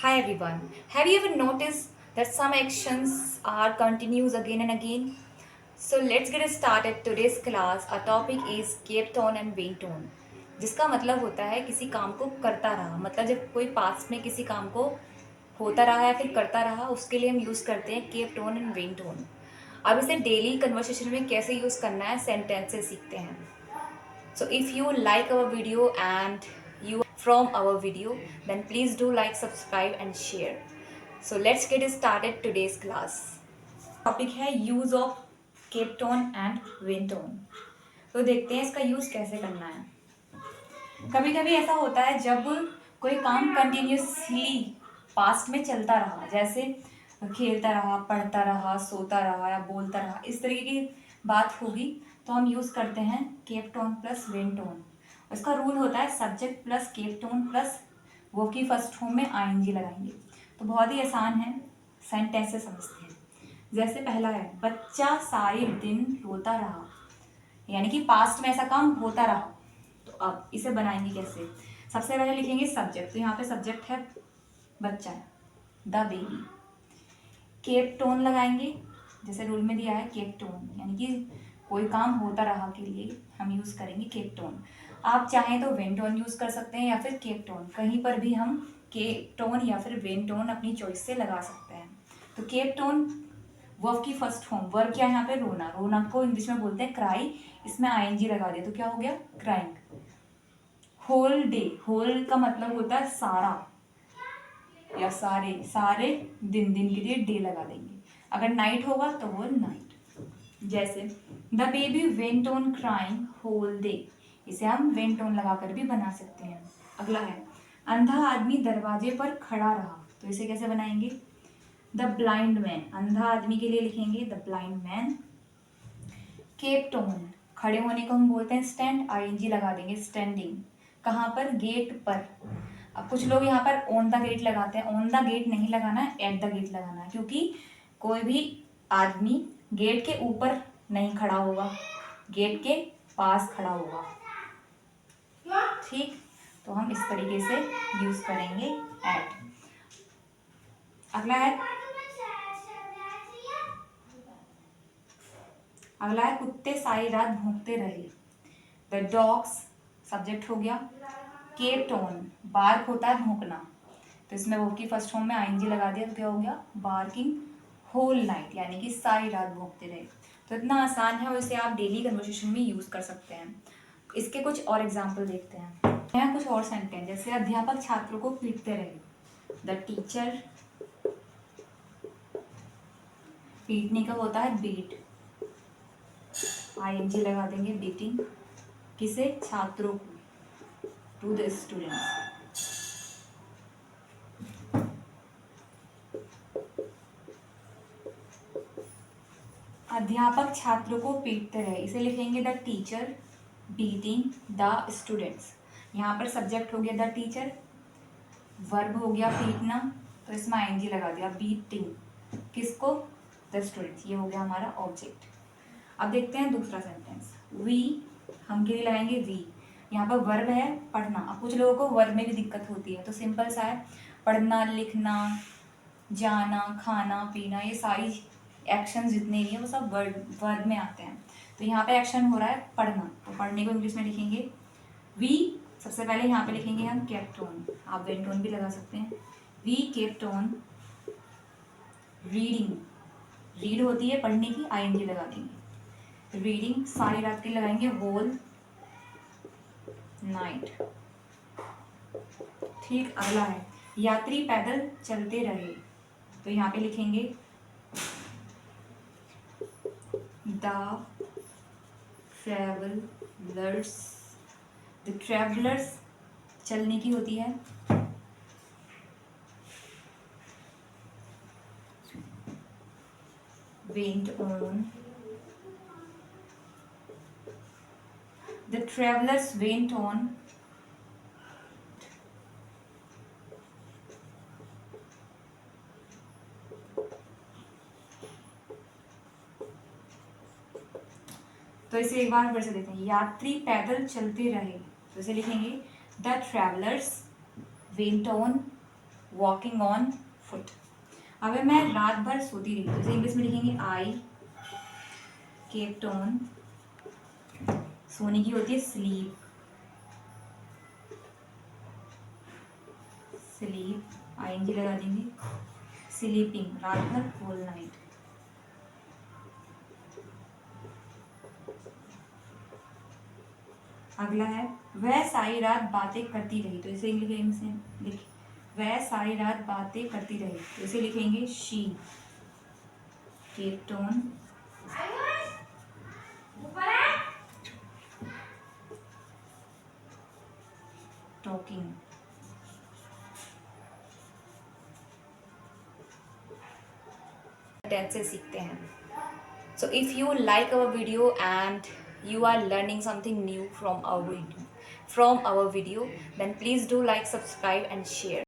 Hi everyone. Have you ever noticed that some actions are continuous again and again? So let's get started today's class. Our topic is keep tone and wing tone. जिसका मतलब होता है किसी काम को करता रहा, मतलब जब कोई पास्ट में किसी काम को होता रहा या फिर करता रहा उसके लिए हम यूज़ करते हैं kept tone and went on. अब इसे डेली कन्वर्सेशन में कैसे यूज़ करना है सेंटेंस से सीखते हैं। So if you like our video and you from our video, then please do like, subscribe and share. So let's get started today's class. Topic है use of cape tone and win tone. तो देखते हैं इसका use कैसे करना है। कभी कभी ऐसा होता है जब कोई काम कंटिन्यूसली पास्ट में चलता रहा, जैसे खेलता रहा, पढ़ता रहा, सोता रहा या बोलता रहा, इस तरीके की बात होगी तो हम यूज़ करते हैं kept on plus went on. उसका रूल होता है subject plus kept on plus verb की फर्स्ट फॉर्म में आईएनजी लगाएंगे। तो बहुत ही आसान है, सेंटेंस से समझते हैं। जैसे पहला है बच्चा सारे दिन रोता रहा, यानी कि पास्ट में ऐसा काम होता रहा। तो अब इसे बनाएंगे कैसे? सबसे पहले लिखेंगे सब्जेक्ट, तो यहाँ पे सब्जेक्ट है बच्चा, द बेबी। केप टोन लगाएंगे, जैसे रूल में दिया है केप टोन, यानी कि कोई काम होता रहा के लिए हम यूज़ करेंगे केप टोन। आप चाहें तो वेन टोन यूज़ कर सकते हैं या फिर केप टोन, कहीं पर भी हम केप टोन या फिर वेन टोन अपनी चॉइस से लगा सकते हैं। तो केप टोन वर्ब की फर्स्ट फॉर्म, वर्ब क्या है यहाँ पे? रोना। रोना को इंग्लिश में बोलते हैं क्राई, इसमें आईएनजी लगा दिया तो क्या हो गया? क्राइंग। होल डे, होल का मतलब होता है सारा या सारे, सारे दिन, दिन के लिए डे लगा देंगे। अगर नाइट होगा तो वो नाइट। जैसे the baby went on crying whole day, इसे हम वेंट ऑन लगाकर भी बना सकते हैं। अगला है अंधा आदमी दरवाजे पर खड़ा रहा, तो इसे कैसे बनाएंगे? द ब्लाइंड मैन, अंधा आदमी के लिए लिखेंगे the blind man. Kept on, खड़े होने को हम बोलते हैं स्टैंड, आईएनजी लगा देंगे स्टैंडिंग। कहाँ पर? गेट पर। अब कुछ लोग यहाँ पर ऑन द गेट लगाते हैं, ऑन द गेट नहीं लगाना है, एट द गेट लगाना है, क्योंकि कोई भी आदमी गेट के ऊपर नहीं खड़ा होगा, गेट के पास खड़ा होगा। ठीक, तो हम इस तरीके से यूज करेंगे एट। अगला है कुत्ते सारी रात भौंकते रहे। द डॉग्स सब्जेक्ट हो गया। केप टोन, बार्क होता है भौंकना, तो इसमें वो की फर्स्ट फॉर्म में आईएनजी लगा दिया तो क्या हो गया? बार्किंग होल नाइट, यानी कि सारी रात भौंकते रहे। तो इतना आसान है और इसे आप डेली कन्वर्सेशन में यूज कर सकते हैं। इसके कुछ और एग्जाम्पल देखते हैं। यहाँ कुछ और सेंटेंस, जैसे अध्यापक छात्रों को पीटते रहे। द टीचर, पीटने का होता है बीट, आईएनजी लगा देंगे बीटिंग। किसे? छात्रों को, टू द स्टूडेंट्स। अध्यापक छात्रों को पीटते रहे, इसे लिखेंगे the teacher beating the students. यहाँ पर सब्जेक्ट हो गया द टीचर, वर्ब हो गया पीटना, तो इसमें आईएनजी लगा दिया बीटिंग। किसको? The students. ये हो गया हमारा ऑब्जेक्ट। अब देखते हैं दूसरा सेंटेंस। वी, हम के लिए लगाएंगे वी। यहाँ पर वर्ब है पढ़ना। अब कुछ लोगों को वर्ब में भी दिक्कत होती है, तो सिंपल सा है, पढ़ना, लिखना, जाना, खाना, पीना, ये सारी एक्शन जितने भी हैं वो सब वर्ब में आते हैं। तो यहाँ पे एक्शन हो रहा है पढ़ना, तो पढ़ने को इंग्लिश में लिखेंगे वी। सबसे पहले यहाँ पे लिखेंगे हम केप्ट ऑन, आप वेंट ऑन भी लगा सकते हैं। We kept on reading, read होती है पढ़ने की, आईएनजी लगा देंगे। रीडिंग सारी रात की लगाएंगे होल नाइट। ठीक, अगला है यात्री पैदल चलते रहे, तो यहाँ पे लिखेंगे द ट्रेवलर्स। द ट्रेवलर्स चलने की होती है, went on. The travellers went on तो इसे एक बार फिर से देखते हैं। यात्री पैदल चलते रहे, तो इसे लिखेंगे the travellers went on walking on foot. अगर मैं रात भर सोती रही तो इसे इंग्लिश में लिखेंगे आई केप्ट ऑन, सोने की होती है स्लीप, स्लीप आईएनजी लगा देंगे, स्लीपिंग रात भर होल नाइट। अगला है वह सारी रात बातें करती रही तो इसे लिखेंगे वह सारी रात बातें करती रही तो इसे लिखेंगे she kept on talking. Tenses सीखते हैं। So if you like our video and you are learning something new from our video, then please do like, subscribe and share.